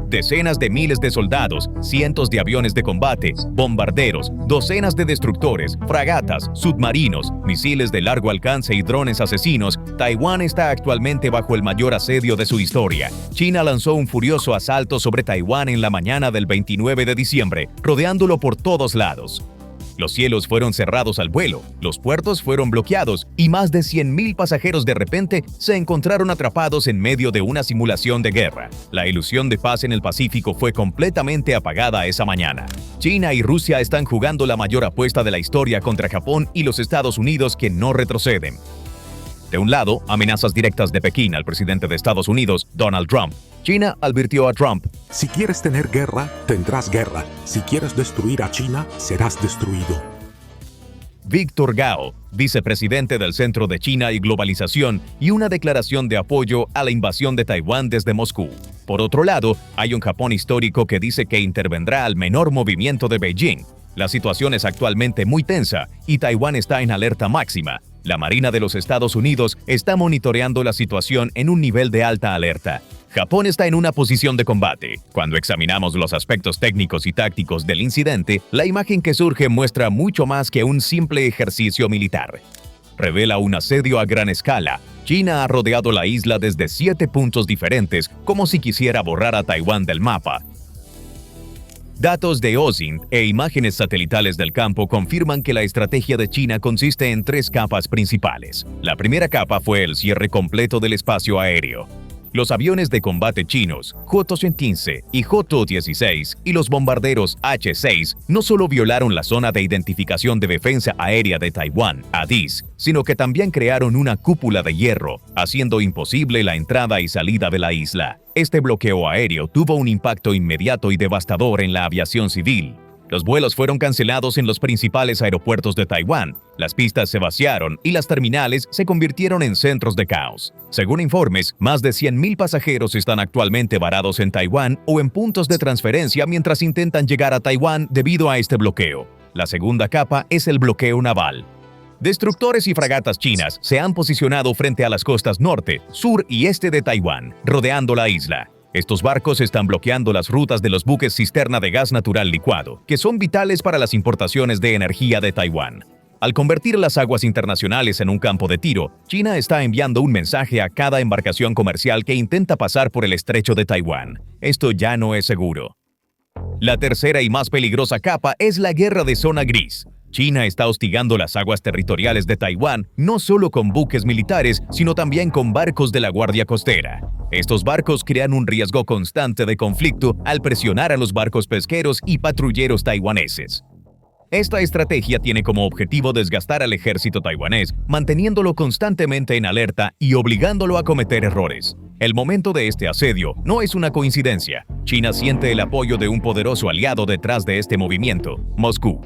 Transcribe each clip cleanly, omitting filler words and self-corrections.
decenas de miles de soldados, cientos de aviones de combate, bombarderos, docenas de destructores, fragatas, submarinos, misiles de largo alcance y drones asesinos, Taiwán está actualmente bajo el mayor asedio de su historia. China lanzó un furioso asalto sobre Taiwán en la mañana del 29 de diciembre, rodeándolo por todos lados. Los cielos fueron cerrados al vuelo, los puertos fueron bloqueados y más de 100.000 pasajeros de repente se encontraron atrapados en medio de una simulación de guerra. La ilusión de paz en el Pacífico fue completamente apagada esa mañana. China y Rusia están jugando la mayor apuesta de la historia contra Japón y los Estados Unidos, que no retroceden. De un lado, amenazas directas de Pekín al presidente de Estados Unidos, Donald Trump. China advirtió a Trump: si quieres tener guerra, tendrás guerra. Si quieres destruir a China, serás destruido. Víctor Gao, vicepresidente del Centro de China y Globalización, y una declaración de apoyo a la invasión de Taiwán desde Moscú. Por otro lado, hay un Japón histórico que dice que intervendrá al menor movimiento de Beijing. La situación es actualmente muy tensa y Taiwán está en alerta máxima. La Marina de los Estados Unidos está monitoreando la situación en un nivel de alta alerta. Japón está en una posición de combate. Cuando examinamos los aspectos técnicos y tácticos del incidente, la imagen que surge muestra mucho más que un simple ejercicio militar. Revela un asedio a gran escala. China ha rodeado la isla desde 7 puntos diferentes, como si quisiera borrar a Taiwán del mapa. Datos de OSINT e imágenes satelitales del campo confirman que la estrategia de China consiste en 3 capas principales. La primera capa fue el cierre completo del espacio aéreo. Los aviones de combate chinos J-15 y J-16 y los bombarderos H-6 no solo violaron la zona de identificación de defensa aérea de Taiwán, ADIZ, sino que también crearon una cúpula de hierro, haciendo imposible la entrada y salida de la isla. Este bloqueo aéreo tuvo un impacto inmediato y devastador en la aviación civil. Los vuelos fueron cancelados en los principales aeropuertos de Taiwán, las pistas se vaciaron y las terminales se convirtieron en centros de caos. Según informes, más de 100.000 pasajeros están actualmente varados en Taiwán o en puntos de transferencia mientras intentan llegar a Taiwán debido a este bloqueo. La segunda capa es el bloqueo naval. Destructores y fragatas chinas se han posicionado frente a las costas norte, sur y este de Taiwán, rodeando la isla. Estos barcos están bloqueando las rutas de los buques cisterna de gas natural licuado, que son vitales para las importaciones de energía de Taiwán. Al convertir las aguas internacionales en un campo de tiro, China está enviando un mensaje a cada embarcación comercial que intenta pasar por el estrecho de Taiwán. Esto ya no es seguro. La tercera y más peligrosa capa es la guerra de zona gris. China está hostigando las aguas territoriales de Taiwán no solo con buques militares, sino también con barcos de la Guardia Costera. Estos barcos crean un riesgo constante de conflicto al presionar a los barcos pesqueros y patrulleros taiwaneses. Esta estrategia tiene como objetivo desgastar al ejército taiwanés, manteniéndolo constantemente en alerta y obligándolo a cometer errores. El momento de este asedio no es una coincidencia. China siente el apoyo de un poderoso aliado detrás de este movimiento, Moscú.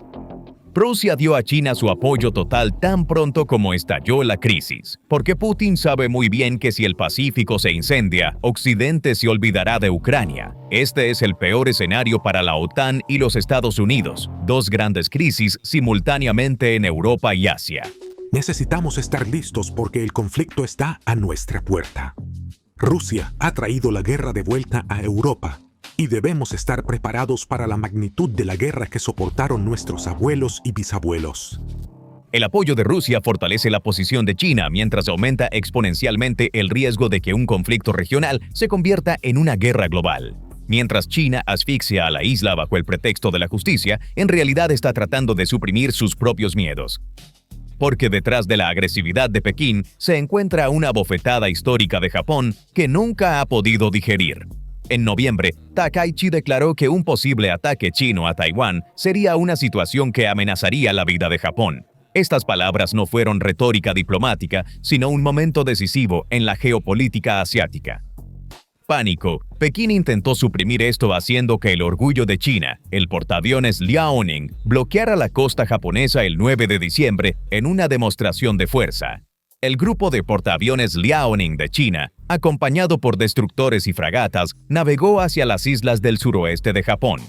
Rusia dio a China su apoyo total tan pronto como estalló la crisis, porque Putin sabe muy bien que si el Pacífico se incendia, Occidente se olvidará de Ucrania. Este es el peor escenario para la OTAN y los Estados Unidos, 2 grandes crisis simultáneamente en Europa y Asia. Necesitamos estar listos porque el conflicto está a nuestra puerta. Rusia ha traído la guerra de vuelta a Europa. Y debemos estar preparados para la magnitud de la guerra que soportaron nuestros abuelos y bisabuelos. El apoyo de Rusia fortalece la posición de China mientras aumenta exponencialmente el riesgo de que un conflicto regional se convierta en una guerra global. Mientras China asfixia a la isla bajo el pretexto de la justicia, en realidad está tratando de suprimir sus propios miedos. Porque detrás de la agresividad de Pekín se encuentra una bofetada histórica de Japón que nunca ha podido digerir. En noviembre, Takaichi declaró que un posible ataque chino a Taiwán sería una situación que amenazaría la vida de Japón. Estas palabras no fueron retórica diplomática, sino un momento decisivo en la geopolítica asiática. Pánico. Pekín intentó suprimir esto haciendo que el orgullo de China, el portaaviones Liaoning, bloqueara la costa japonesa el 9 de diciembre en una demostración de fuerza. El grupo de portaaviones Liaoning de China, acompañado por destructores y fragatas, navegó hacia las islas del suroeste de Japón.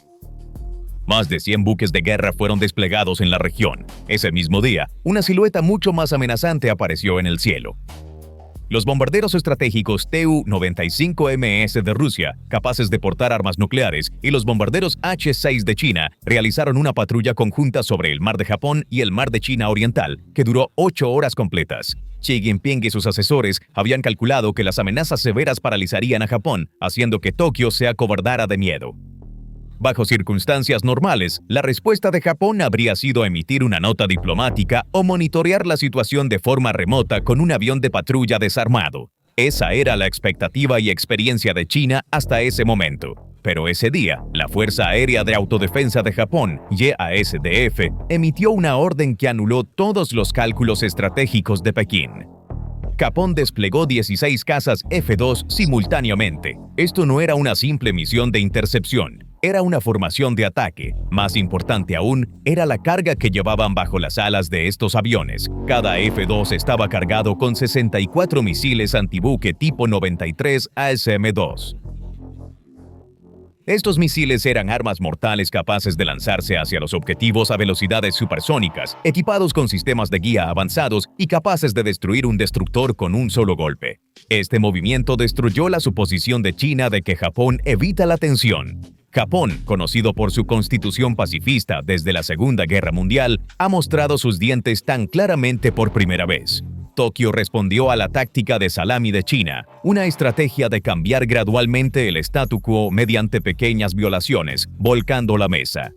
Más de 100 buques de guerra fueron desplegados en la región. Ese mismo día, una silueta mucho más amenazante apareció en el cielo. Los bombarderos estratégicos Tu-95MS de Rusia, capaces de portar armas nucleares, y los bombarderos H-6 de China realizaron una patrulla conjunta sobre el Mar de Japón y el Mar de China Oriental, que duró 8 horas completas. Xi Jinping y sus asesores habían calculado que las amenazas severas paralizarían a Japón, haciendo que Tokio se acobardara de miedo. Bajo circunstancias normales, la respuesta de Japón habría sido emitir una nota diplomática o monitorear la situación de forma remota con un avión de patrulla desarmado. Esa era la expectativa y experiencia de China hasta ese momento. Pero ese día, la Fuerza Aérea de Autodefensa de Japón, JASDF, emitió una orden que anuló todos los cálculos estratégicos de Pekín. Japón desplegó 16 cazas F-2 simultáneamente. Esto no era una simple misión de intercepción, era una formación de ataque. Más importante aún, era la carga que llevaban bajo las alas de estos aviones. Cada F-2 estaba cargado con 64 misiles antibuque tipo 93 ASM-2. Estos misiles eran armas mortales capaces de lanzarse hacia los objetivos a velocidades supersónicas, equipados con sistemas de guía avanzados y capaces de destruir un destructor con un solo golpe. Este movimiento destruyó la suposición de China de que Japón evita la tensión. Japón, conocido por su constitución pacifista desde la Segunda Guerra Mundial, ha mostrado sus dientes tan claramente por primera vez. Tokio respondió a la táctica de salami de China, una estrategia de cambiar gradualmente el statu quo mediante pequeñas violaciones, volcando la mesa.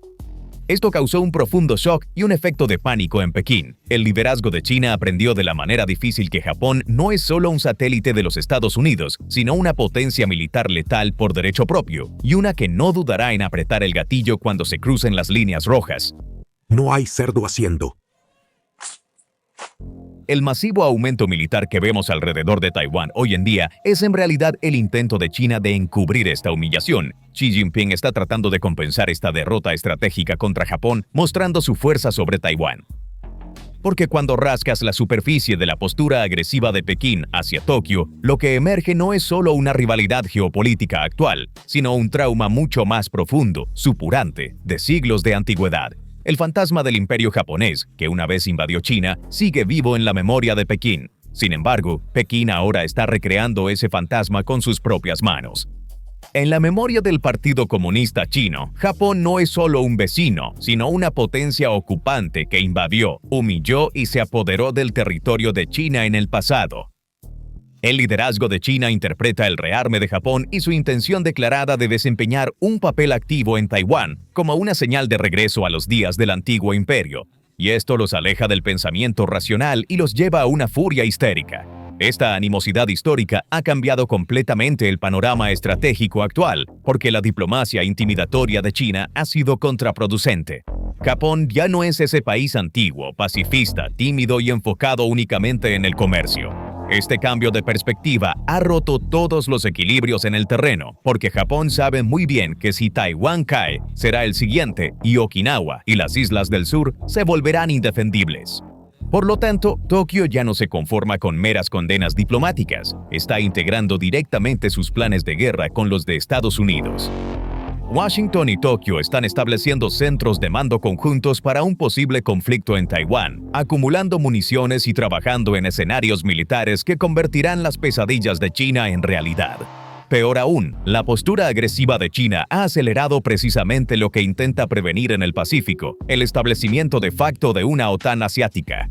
Esto causó un profundo shock y un efecto de pánico en Pekín. El liderazgo de China aprendió de la manera difícil que Japón no es solo un satélite de los Estados Unidos, sino una potencia militar letal por derecho propio, y una que no dudará en apretar el gatillo cuando se crucen las líneas rojas. No hay cerdo haciendo. El masivo aumento militar que vemos alrededor de Taiwán hoy en día es en realidad el intento de China de encubrir esta humillación. Xi Jinping está tratando de compensar esta derrota estratégica contra Japón, mostrando su fuerza sobre Taiwán. Porque cuando rascas la superficie de la postura agresiva de Pekín hacia Tokio, lo que emerge no es solo una rivalidad geopolítica actual, sino un trauma mucho más profundo, supurante, de siglos de antigüedad. El fantasma del imperio japonés, que una vez invadió China, sigue vivo en la memoria de Pekín. Sin embargo, Pekín ahora está recreando ese fantasma con sus propias manos. En la memoria del Partido Comunista Chino, Japón no es solo un vecino, sino una potencia ocupante que invadió, humilló y se apoderó del territorio de China en el pasado. El liderazgo de China interpreta el rearme de Japón y su intención declarada de desempeñar un papel activo en Taiwán como una señal de regreso a los días del antiguo imperio, y esto los aleja del pensamiento racional y los lleva a una furia histérica. Esta animosidad histórica ha cambiado completamente el panorama estratégico actual, porque la diplomacia intimidatoria de China ha sido contraproducente. Japón ya no es ese país antiguo, pacifista, tímido y enfocado únicamente en el comercio. Este cambio de perspectiva ha roto todos los equilibrios en el terreno, porque Japón sabe muy bien que si Taiwán cae, será el siguiente, y Okinawa y las islas del sur se volverán indefendibles. Por lo tanto, Tokio ya no se conforma con meras condenas diplomáticas, está integrando directamente sus planes de guerra con los de Estados Unidos. Washington y Tokio están estableciendo centros de mando conjuntos para un posible conflicto en Taiwán, acumulando municiones y trabajando en escenarios militares que convertirán las pesadillas de China en realidad. Peor aún, la postura agresiva de China ha acelerado precisamente lo que intenta prevenir en el Pacífico, el establecimiento de facto de una OTAN asiática.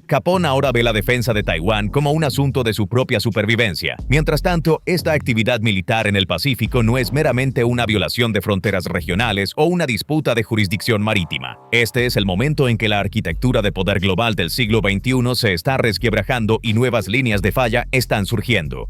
Japón ahora ve la defensa de Taiwán como un asunto de su propia supervivencia. Mientras tanto, esta actividad militar en el Pacífico no es meramente una violación de fronteras regionales o una disputa de jurisdicción marítima. Este es el momento en que la arquitectura de poder global del siglo XXI se está resquebrajando y nuevas líneas de falla están surgiendo.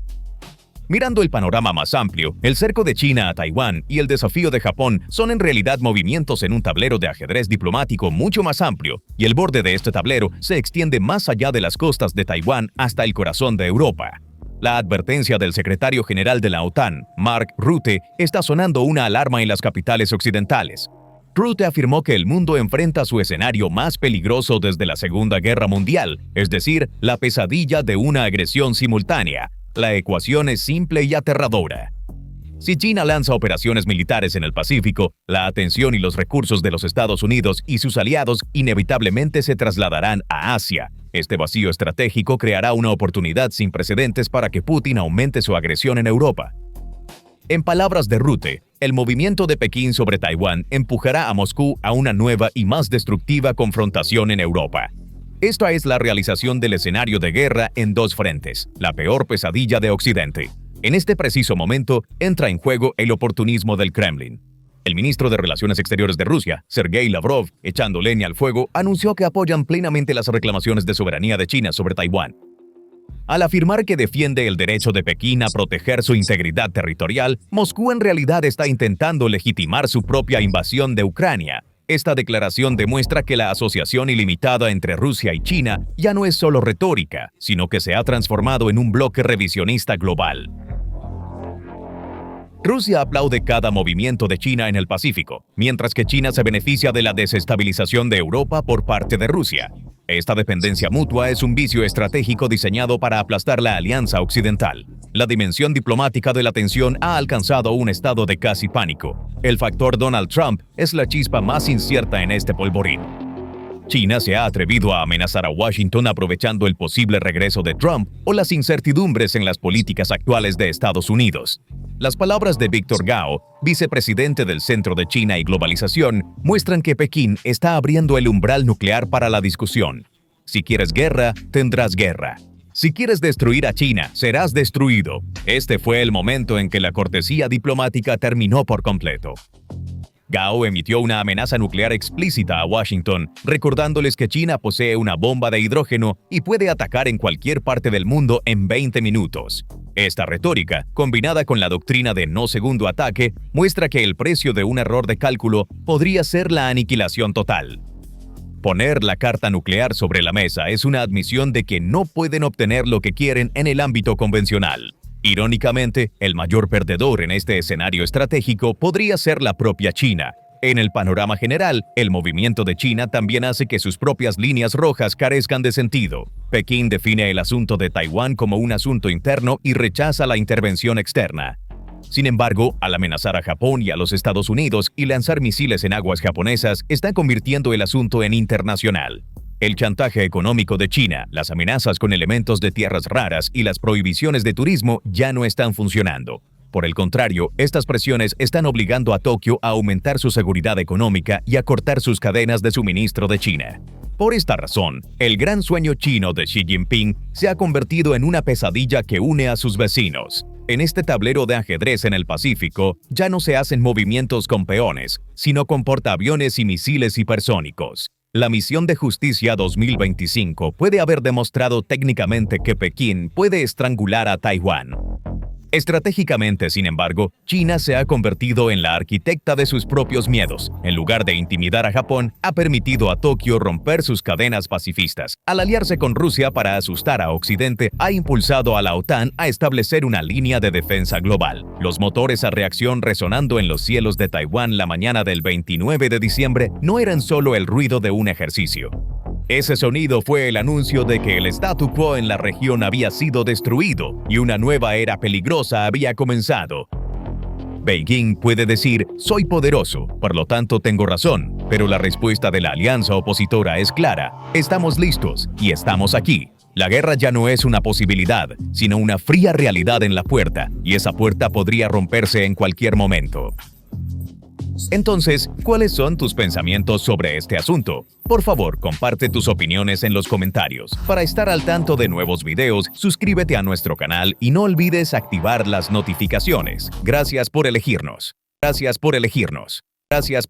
Mirando el panorama más amplio, el cerco de China a Taiwán y el desafío de Japón son en realidad movimientos en un tablero de ajedrez diplomático mucho más amplio, y el borde de este tablero se extiende más allá de las costas de Taiwán hasta el corazón de Europa. La advertencia del secretario general de la OTAN, Mark Rutte, está sonando una alarma en las capitales occidentales. Rutte afirmó que el mundo enfrenta su escenario más peligroso desde la Segunda Guerra Mundial, es decir, la pesadilla de una agresión simultánea. La ecuación es simple y aterradora. Si China lanza operaciones militares en el Pacífico, la atención y los recursos de los Estados Unidos y sus aliados inevitablemente se trasladarán a Asia. Este vacío estratégico creará una oportunidad sin precedentes para que Putin aumente su agresión en Europa. En palabras de Rutte, el movimiento de Pekín sobre Taiwán empujará a Moscú a una nueva y más destructiva confrontación en Europa. Esta es la realización del escenario de guerra en dos frentes, la peor pesadilla de Occidente. En este preciso momento entra en juego el oportunismo del Kremlin. El ministro de Relaciones Exteriores de Rusia, Sergei Lavrov, echando leña al fuego, anunció que apoyan plenamente las reclamaciones de soberanía de China sobre Taiwán. Al afirmar que defiende el derecho de Pekín a proteger su integridad territorial, Moscú en realidad está intentando legitimar su propia invasión de Ucrania. Esta declaración demuestra que la asociación ilimitada entre Rusia y China ya no es solo retórica, sino que se ha transformado en un bloque revisionista global. Rusia aplaude cada movimiento de China en el Pacífico, mientras que China se beneficia de la desestabilización de Europa por parte de Rusia. Esta dependencia mutua es un vicio estratégico diseñado para aplastar la alianza occidental. La dimensión diplomática de la tensión ha alcanzado un estado de casi pánico. El factor Donald Trump es la chispa más incierta en este polvorín. China se ha atrevido a amenazar a Washington aprovechando el posible regreso de Trump o las incertidumbres en las políticas actuales de Estados Unidos. Las palabras de Víctor Gao, vicepresidente del Centro de China y Globalización, muestran que Pekín está abriendo el umbral nuclear para la discusión. Si quieres guerra, tendrás guerra. Si quieres destruir a China, serás destruido. Este fue el momento en que la cortesía diplomática terminó por completo. Gao emitió una amenaza nuclear explícita a Washington, recordándoles que China posee una bomba de hidrógeno y puede atacar en cualquier parte del mundo en 20 minutos. Esta retórica, combinada con la doctrina de no segundo ataque, muestra que el precio de un error de cálculo podría ser la aniquilación total. Poner la carta nuclear sobre la mesa es una admisión de que no pueden obtener lo que quieren en el ámbito convencional. Irónicamente, el mayor perdedor en este escenario estratégico podría ser la propia China. En el panorama general, el movimiento de China también hace que sus propias líneas rojas carezcan de sentido. Pekín define el asunto de Taiwán como un asunto interno y rechaza la intervención externa. Sin embargo, al amenazar a Japón y a los Estados Unidos y lanzar misiles en aguas japonesas, está convirtiendo el asunto en internacional. El chantaje económico de China, las amenazas con elementos de tierras raras y las prohibiciones de turismo ya no están funcionando. Por el contrario, estas presiones están obligando a Tokio a aumentar su seguridad económica y a cortar sus cadenas de suministro de China. Por esta razón, el gran sueño chino de Xi Jinping se ha convertido en una pesadilla que une a sus vecinos. En este tablero de ajedrez en el Pacífico, ya no se hacen movimientos con peones, sino con portaaviones y misiles hipersónicos. La misión de justicia 2025 puede haber demostrado técnicamente que Pekín puede estrangular a Taiwán. Estratégicamente, sin embargo, China se ha convertido en la arquitecta de sus propios miedos. En lugar de intimidar a Japón, ha permitido a Tokio romper sus cadenas pacifistas. Al aliarse con Rusia para asustar a Occidente, ha impulsado a la OTAN a establecer una línea de defensa global. Los motores a reacción resonando en los cielos de Taiwán la mañana del 29 de diciembre no eran solo el ruido de un ejercicio. Ese sonido fue el anuncio de que el statu quo en la región había sido destruido y una nueva era peligrosa había comenzado. Beijing puede decir, soy poderoso, por lo tanto tengo razón, pero la respuesta de la alianza opositora es clara, estamos listos y estamos aquí. La guerra ya no es una posibilidad, sino una fría realidad en la puerta, y esa puerta podría romperse en cualquier momento. Entonces, ¿cuáles son tus pensamientos sobre este asunto? Por favor, comparte tus opiniones en los comentarios. Para estar al tanto de nuevos videos, suscríbete a nuestro canal y no olvides activar las notificaciones. Gracias por elegirnos. Gracias por elegirnos. Gracias por